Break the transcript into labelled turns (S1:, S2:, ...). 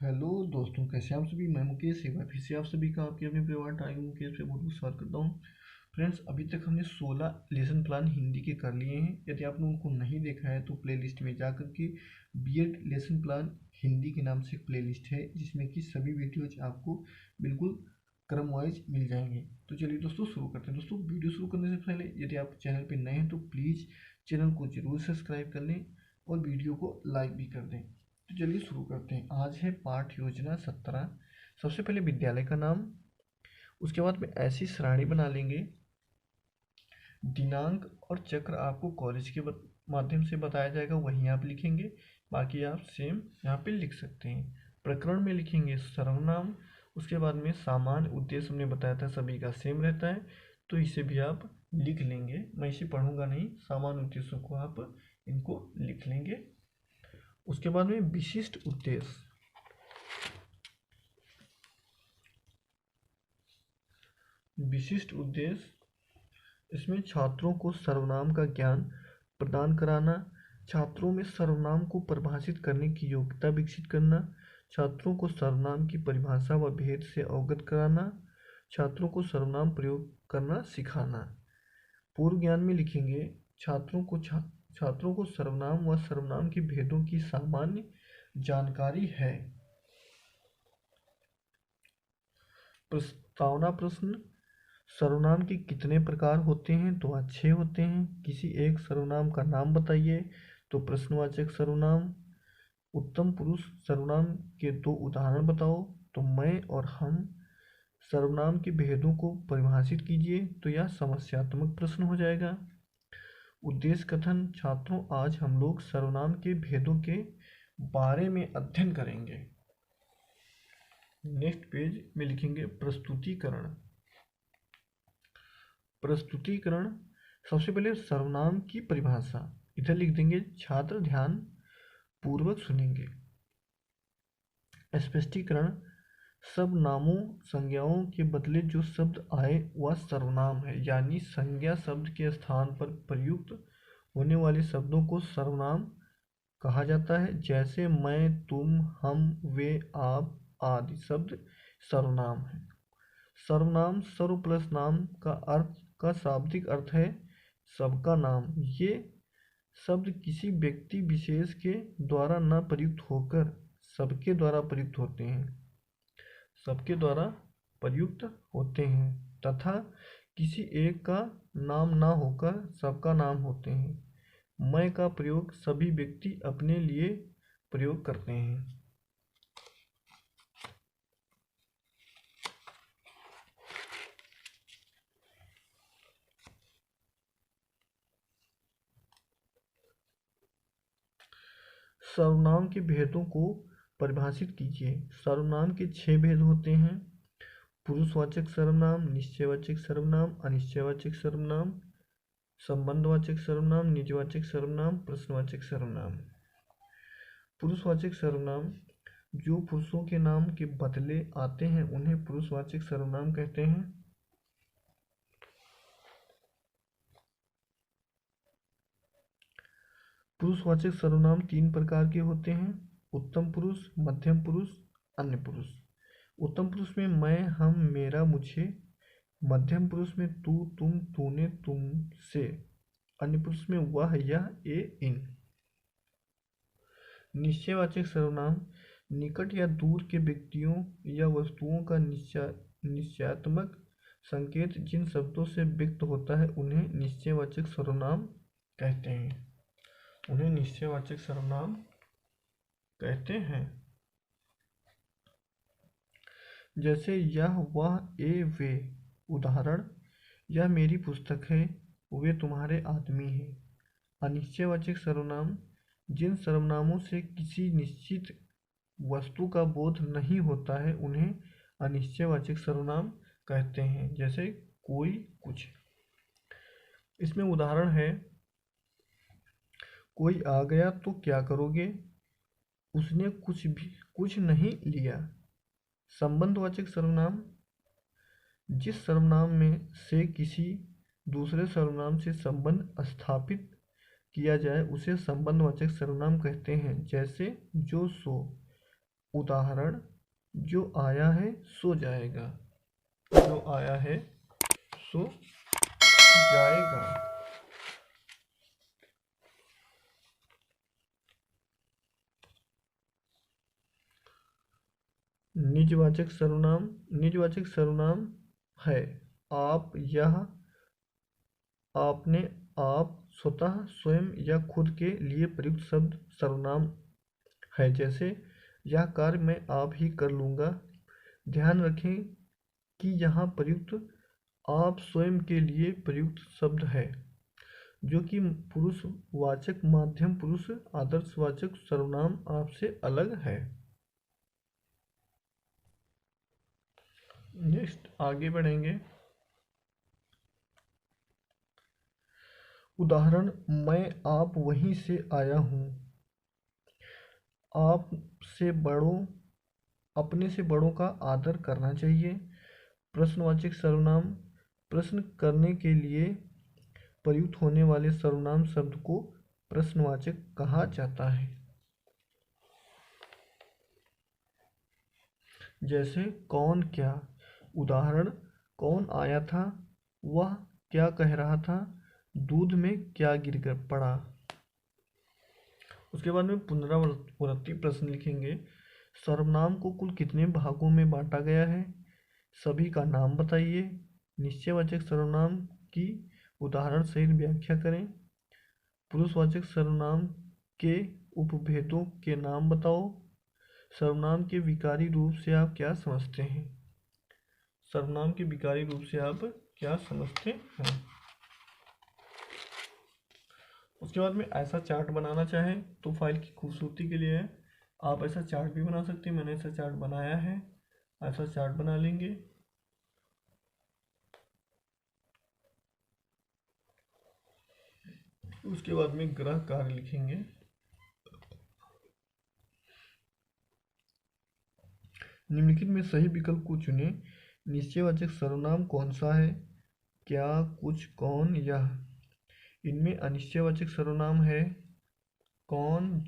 S1: Hello दोस्तों, कैसे हैं आप सभी। मैं मुकेश, एक बार फिर से आप सभी का आपके अपने परिवार टाइम मुकेश पे बहुत बहुत स्वागत करता हूँ। फ्रेंड्स, अभी तक हमने 16 लेसन प्लान हिंदी के कर लिए हैं। यदि आपने उनको नहीं देखा है तो प्लेलिस्ट में जा करके बीएड लेसन प्लान हिंदी के नाम से एक प्लेलिस्ट है, जिसमें कि सभी वीडियोज आपको बिल्कुल क्रम वाइज मिल जाएंगे। तो चलिए दोस्तों शुरू करते हैं। दोस्तों, वीडियो शुरू करने से पहले यदि आप चैनल पर नए हैं तो प्लीज़ चैनल को जरूर सब्सक्राइब कर लें और वीडियो को लाइक भी कर दें। तो चलिए शुरू करते हैं। आज है पाठ योजना 17। सबसे पहले विद्यालय का नाम, उसके बाद में ऐसी श्रेणी बना लेंगे। दिनांक और चक्र आपको कॉलेज के माध्यम से बताया जाएगा, वहीं आप लिखेंगे। बाकी आप सेम यहाँ पे लिख सकते हैं। प्रकरण में लिखेंगे सर्वनाम। उसके बाद में सामान्य उद्देश्य हमने बताया था सभी का सेम रहता है, तो इसे भी आप लिख लेंगे। मैं इसे पढ़ूंगा नहीं, सामान्य उद्देश्यों को आप इनको लिख लेंगे। उसके बाद में विशिष्ट उद्देश्य, विशिष्ट उद्देश्य इसमें छात्रों को सर्वनाम का ज्ञान प्रदान कराना, छात्रों में सर्वनाम को परिभाषित करने की योग्यता विकसित करना, छात्रों को सर्वनाम की परिभाषा व भेद से अवगत कराना, छात्रों को सर्वनाम प्रयोग करना सिखाना। पूर्व ज्ञान में लिखेंगे छात्रों को सर्वनाम व सर्वनाम के भेदों की सामान्य जानकारी है। प्रस्तावना प्रश्न, सर्वनाम के कितने प्रकार होते हैं? तो 6 होते हैं। किसी एक सर्वनाम का नाम बताइए, तो प्रश्नवाचक सर्वनाम। उत्तम पुरुष सर्वनाम के 2 उदाहरण बताओ, तो मैं और हम। सर्वनाम के भेदों को परिभाषित कीजिए, तो यह समस्यात्मक प्रश्न हो जाएगा। उद्देश्य कथन, छात्रों आज हम लोग सर्वनाम के भेदों के बारे में अध्ययन करेंगे। नेक्स्ट पेज में लिखेंगे प्रस्तुतिकरण। प्रस्तुतिकरण, सबसे पहले सर्वनाम की परिभाषा इधर लिख देंगे, छात्र ध्यान पूर्वक सुनेंगे। स्पष्टीकरण, सब नामों संज्ञाओं के बदले जो शब्द आए वह सर्वनाम है, यानी संज्ञा शब्द के स्थान पर प्रयुक्त होने वाले शब्दों को सर्वनाम कहा जाता है। जैसे मैं, तुम, हम, वे, आप आदि शब्द सर्वनाम है। सर्वनाम सर्व प्लस नाम का शाब्दिक अर्थ है सबका नाम। ये शब्द किसी व्यक्ति विशेष के द्वारा न प्रयुक्त होकर सबके द्वारा प्रयुक्त होते हैं, सबके द्वारा प्रयुक्त होते हैं, तथा किसी एक का नाम न होकर सबका नाम होते हैं। मैं का प्रयोग सभी व्यक्ति अपने लिए प्रयोग करते हैं। सर्वनाम के भेदों को परिभाषित कीजिए। सर्वनाम के 6 भेद होते हैं। पुरुषवाचक सर्वनाम, निश्चयवाचक सर्वनाम, अनिश्चयवाचक सर्वनाम, संबंधवाचक सर्वनाम, निजवाचक सर्वनाम, प्रश्नवाचक सर्वनाम। पुरुषवाचक सर्वनाम जो पुरुषों के नाम के बदले आते हैं उन्हें पुरुषवाचक सर्वनाम कहते हैं। पुरुषवाचक सर्वनाम 3 प्रकार के होते हैं, उत्तम पुरुष, मध्यम पुरुष, अन्य पुरुष। उत्तम पुरुष में मैं, हम, मेरा, मुझे। मध्यम पुरुष में तू, तुम, तूने, तुमसे। अन्य पुरुष में वह, यह, ये, इन। निश्चयवाचक सर्वनाम निकट या दूर के व्यक्तियों या वस्तुओं का निश्चयात्मक संकेत जिन शब्दों से व्यक्त होता है उन्हें निश्चयवाचक सर्वनाम कहते हैं। उन्हें निश्चयवाचक सर्वनाम कहते हैं। जैसे यह, वह, ये, वे। उदाहरण, यह मेरी पुस्तक है, वे तुम्हारे आदमी हैं। अनिश्चयवाचक सर्वनाम जिन सर्वनामों से किसी निश्चित वस्तु का बोध नहीं होता है उन्हें अनिश्चयवाचक सर्वनाम कहते हैं। जैसे कोई, कुछ। इसमें उदाहरण है, कोई आ गया तो क्या करोगे, उसने कुछ नहीं लिया। संबंधवाचक सर्वनाम जिस सर्वनाम में से किसी दूसरे सर्वनाम से संबंध स्थापित किया जाए उसे संबंधवाचक सर्वनाम कहते हैं। जैसे जो, सो। उदाहरण, जो आया है सो जाएगा। जो आया है सो जाएगा। निजवाचक सर्वनाम। निजवाचक सर्वनाम है आप, यह, आपने, आप, स्वतः, स्वयं या खुद के लिए प्रयुक्त शब्द सर्वनाम है। जैसे यह कार्य मैं आप ही कर लूँगा। ध्यान रखें कि यहाँ प्रयुक्त आप स्वयं के लिए प्रयुक्त शब्द है, जो कि पुरुषवाचक मध्यम पुरुष आदर्शवाचक सर्वनाम आपसे अलग है। नेक्स्ट आगे बढ़ेंगे। उदाहरण, मैं आप वहीं से आया हूँ। आप से बड़ों, अपने से बड़ों का आदर करना चाहिए। प्रश्नवाचक सर्वनाम, प्रश्न करने के लिए प्रयुक्त होने वाले सर्वनाम शब्द को प्रश्नवाचक कहा जाता है। जैसे कौन, क्या। उदाहरण, कौन आया था, वह क्या कह रहा था, दूध में क्या गिर पड़ा। उसके बाद में पुनरावृत्ति प्रश्न लिखेंगे। सर्वनाम को कुल कितने भागों में बांटा गया है, सभी का नाम बताइए। निश्चयवाचक सर्वनाम की उदाहरण सहित व्याख्या करें। पुरुषवाचक सर्वनाम के उपभेदों के नाम बताओ। सर्वनाम के विकारी रूप से आप क्या समझते हैं। सर्वनाम के विकारी रूप से आप क्या समझते हैं। उसके बाद में ऐसा चार्ट बनाना चाहें तो फाइल की खूबसूरती के लिए आप ऐसा चार्ट भी बना सकते हैं। मैंने ऐसा चार्ट बनाया है, ऐसा चार्ट बना लेंगे। उसके बाद में ग्रह कार्य लिखेंगे। निम्नलिखित में सही विकल्प को चुनें। निश्चयवाचक सर्वनाम कौन सा है, क्या, कुछ, कौन, यह। इनमें अनिश्चयवाचक सर्वनाम है कौन,